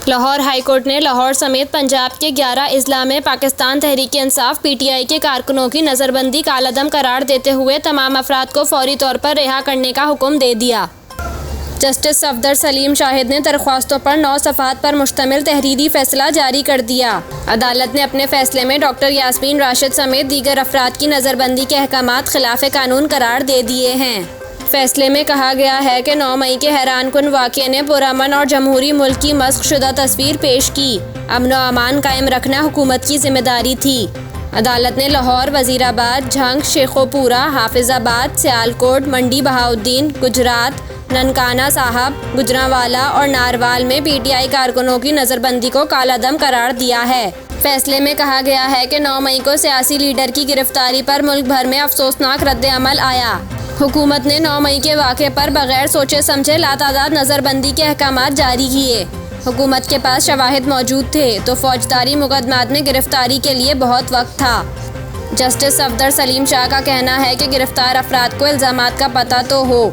Lahore high court ने लाहौर समेत पंजाब के 11 अजला में पाकिस्तान तहरीक-ए-इंसाफ (PTI) के कारकुनों की नज़रबंदी कालादम करार देते हुए तमाम अफराद को फौरी तौर पर रिहा करने का हुक्म दे दिया। जस्टिस सफदर सलीम शाहिद ने दरख्वास्तों पर 9 सफ़हात पर मुश्तमिल तहरीरी फैसला जारी कर दिया। अदालत ने अपने फैसले में डॉक्टर यास्मीन राशिद समेत दीगर अफराद की नज़रबंदी के अहकामात खिलाफ कानून करार दे दिए हैं। फैसले में कहा गया है कि 9 मई के हैरानकुन वाक़े ने पुरअमन और जमहूरी मुल्क की मस्ख़शुदा तस्वीर पेश की। अमन व अमान कायम रखना हुकूमत की जिम्मेदारी थी। अदालत ने लाहौर, वज़ीराबाद, झंग, शेखोपुरा, हाफिज़ाबाद, सियालकोट, मंडी बहाउद्दीन, गुजरात, ननकाना साहब, गुजरांवाला और नारवाल में PTI कारकुनों की नज़रबंदी को कालादम करार दिया है। फैसले में कहा गया है कि 9 मई को सियासी लीडर की गिरफ्तारी पर मुल्क भर में अफसोसनाक रद्द-ए-अमल आया। हुकूमत ने 9 मई के वाक़े पर बगैर सोचे समझे लातादाद नज़रबंदी के अहकामात जारी किए। हुकूमत के पास शवाहिद मौजूद थे तो फौजदारी मुकदमात में गिरफ्तारी के लिए बहुत वक्त था। जस्टिस सफदर सलीम शाह का कहना है कि गिरफ्तार अफराद को इल्ज़ामात का पता तो हो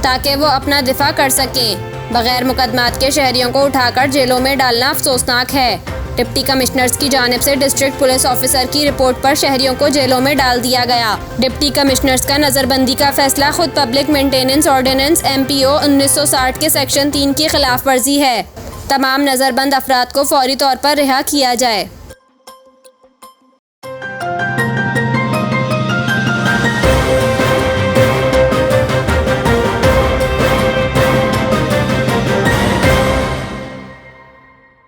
ताकि वो अपना दिफा कर सकें। बगैर मुकदमात के शहरियों को उठाकर जेलों में डालना अफसोसनाक है। डिप्टी कमिश्नर्स की जानिब से डिस्ट्रिक्ट पुलिस ऑफिसर की रिपोर्ट पर शहरियों को जेलों में डाल दिया गया। डिप्टी कमिश्नर्स का नज़रबंदी का फैसला खुद पब्लिक मेंटेनेंस ऑर्डिनेंस MPO 1960 के सेक्शन 3 की खिलाफ वर्जी है। तमाम नज़रबंद अफराद को फौरी तौर पर रिहा किया जाए।